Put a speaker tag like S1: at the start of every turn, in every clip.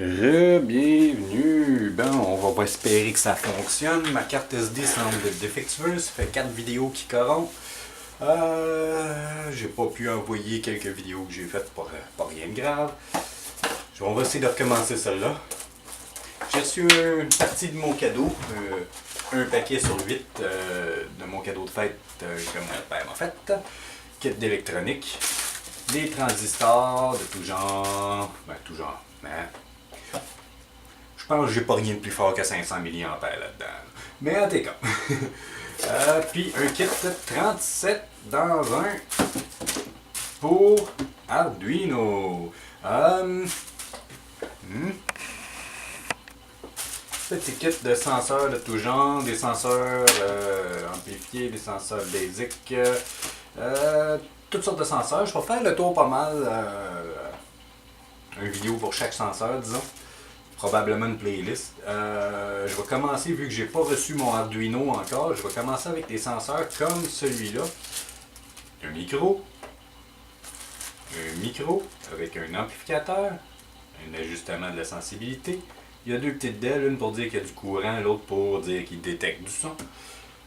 S1: Bienvenue. Ben, on va espérer que ça fonctionne. Ma carte SD semble défectueuse. Ça fait 4 vidéos qui corrompent. J'ai pas pu envoyer quelques vidéos que j'ai faites, pas rien de grave. On va essayer de recommencer celle-là. J'ai reçu une partie de mon cadeau. Un paquet sur 8 de mon cadeau de fête que mon père m'a fait. Kit d'électronique. Des transistors de tout genre. Ben, tout genre. Hein? Je pense que j'ai pas rien de plus fort que 500 mAh là-dedans. Mais en tout cas. Puis un kit 37 dans un pour Arduino. Petit kit de senseurs de tout genre, des senseurs amplifiés, des senseurs basiques, toutes sortes de senseurs. Je vais faire le tour pas mal, une vidéo pour chaque senseur, disons. Probablement une playlist. Je vais commencer, vu que j'ai pas reçu mon Arduino encore, je vais commencer avec des senseurs comme celui-là. Un micro avec un amplificateur, un ajustement de la sensibilité. Il y a deux petites DEL, une pour dire qu'il y a du courant, l'autre pour dire qu'il détecte du son.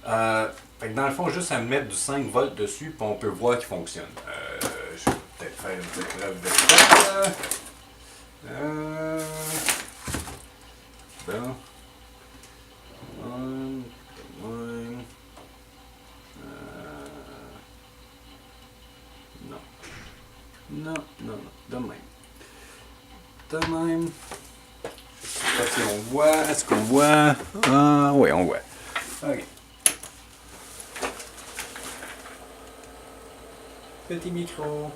S1: Fait que dans le fond, juste à mettre du 5 volts dessus, puis on peut voir qu'il fonctionne. Je vais peut-être faire une petite preuve de ça. Bon. Non. De même. Je sais pas si on voit. Est-ce qu'on voit? Ah, oui, on voit. Ok. Petit micro.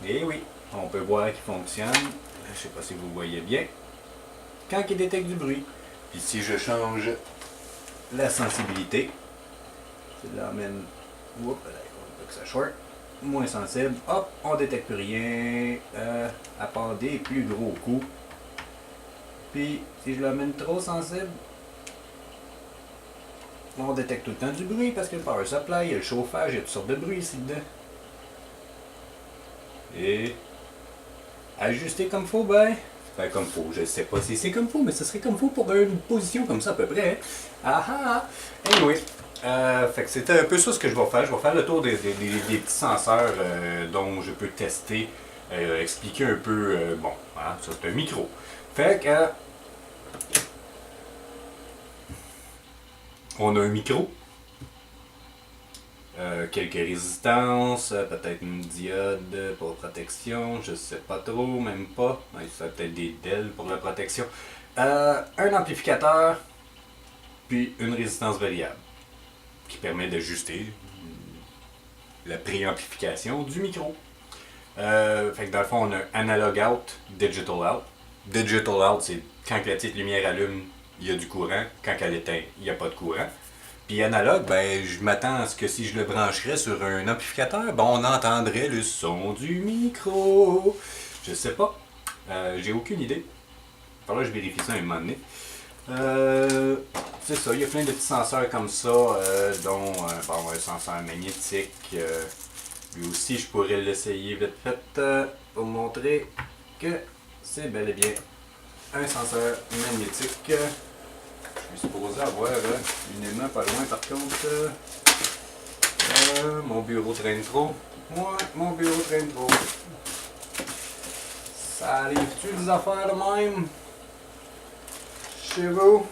S1: Et oui, on peut voir qu'il fonctionne. Je sais pas si vous voyez bien. Quand il détecte du bruit. Puis si je change la sensibilité, je l'emmène. Oups, là, il faut que ça short. Moins sensible. Hop, on détecte plus rien. À part des plus gros coups. Puis si je l'emmène trop sensible, on détecte tout le temps du bruit parce que le power supply, il y a le chauffage, il y a toutes sortes de bruit ici dedans. Et ajuster comme faut, ben. Enfin, comme faut, je sais pas si c'est comme faut, mais ce serait comme faut pour une position comme ça à peu près. Ah ah! Anyway, fait que c'était un peu ça ce que je vais faire. Je vais faire le tour des petits senseurs dont je peux tester, expliquer un peu. Bon, hein, ça c'est un micro. Fait que. On a un micro. Quelques résistances, peut-être une diode pour protection, je sais pas trop, même pas. Ça peut-être des DEL pour la protection. Un amplificateur, puis une résistance variable qui permet d'ajuster la préamplification du micro. Fait que dans le fond, on a analog out, digital out. Digital out, c'est quand la petite lumière allume, il y a du courant. Quand elle éteint, il n'y a pas de courant. Puis analogue, ben, je m'attends à ce que si je le brancherais sur un amplificateur, ben, on entendrait le son du micro. Je sais pas. J'ai aucune idée. Il faudra que je vérifie ça un moment donné. C'est ça, il y a plein de petits senseurs comme ça, dont bon, un senseur magnétique. Lui aussi, je pourrais l'essayer vite fait pour montrer que c'est bel et bien un senseur magnétique. Je suis supposé avoir une aimant pas loin par contre. Mon bureau traîne trop. Moi, mon bureau traîne trop. Ça arrive-tu des affaires de même? Chez vous?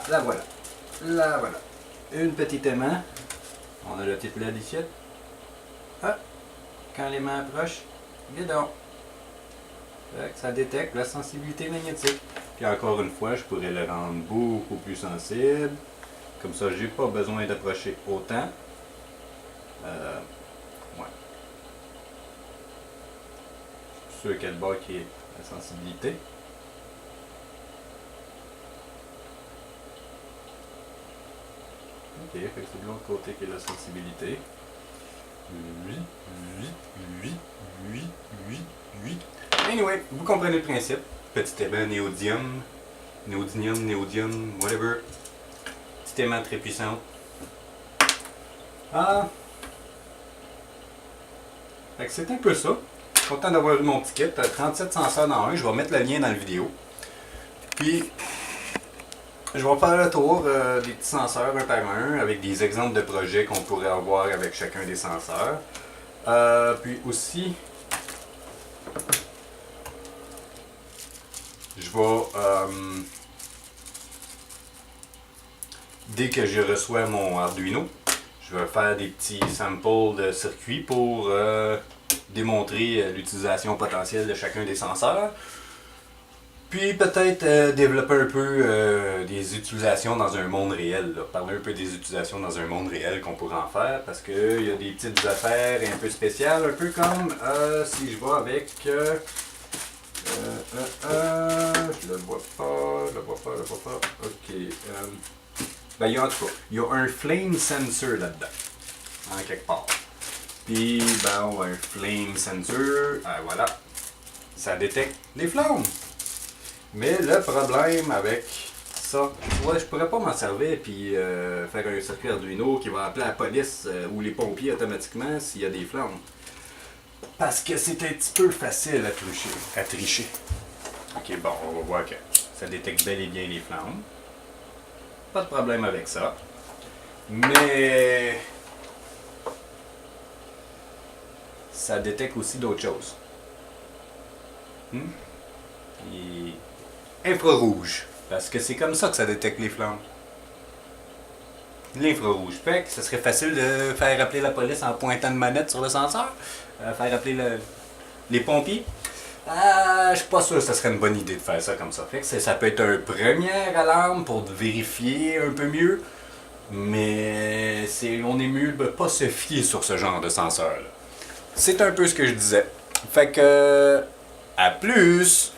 S1: La voilà. La voilà. Une petite aimant. On a le petit LED ici. Ah, quand l'aimant approche, guidon. Ça détecte la sensibilité magnétique. Puis encore une fois, je pourrais le rendre beaucoup plus sensible. Comme ça, j'ai pas besoin d'approcher autant. Ouais. Je suis sûr quel bas qui est la sensibilité. Ok, fait que c'est de l'autre côté qui est la sensibilité. Anyway, vous comprenez le principe. Petit aimant néodyme, whatever. Petit aimant très puissant. Fait que c'est un peu ça. Content d'avoir eu mon petit kit. 37 senseurs dans un. Je vais mettre le lien dans la vidéo. Puis, je vais faire le tour des petits senseurs un par un avec des exemples de projets qu'on pourrait avoir avec chacun des senseurs. Puis aussi, je vais, dès que je reçois mon Arduino, je vais faire des petits samples de circuits pour démontrer l'utilisation potentielle de chacun des senseurs. Puis peut-être développer un peu des utilisations dans un monde réel. Là. Parler un peu des utilisations dans un monde réel qu'on pourrait en faire. Parce qu'il y a des petites affaires un peu spéciales. Un peu comme si je vais avec... je le vois pas. Ok. Ben, il y a en tout cas, il y a un flame sensor là-dedans. En quelque part. Puis, ben, un flame sensor. Voilà. Ça détecte les flammes. Mais le problème avec ça, je pourrais pas m'en servir puis faire un circuit Arduino qui va appeler la police ou les pompiers automatiquement s'il y a des flammes. Parce que c'est un petit peu facile à tricher. Ok, bon, on va voir que ça détecte bel et bien les flammes. Pas de problème avec ça. Mais ça détecte aussi d'autres choses. Et infrarouge. Parce que c'est comme ça que ça détecte les flammes. L'infrarouge. Fait que ça serait facile de faire appeler la police en pointant une manette sur le senseur. Faire appeler les pompiers. Je suis pas sûr que ça serait une bonne idée de faire ça comme ça. Fait que ça peut être un première alarme pour vérifier un peu mieux. Mais on est mieux de pas se fier sur ce genre de senseur. C'est un peu ce que je disais. Fait que à plus!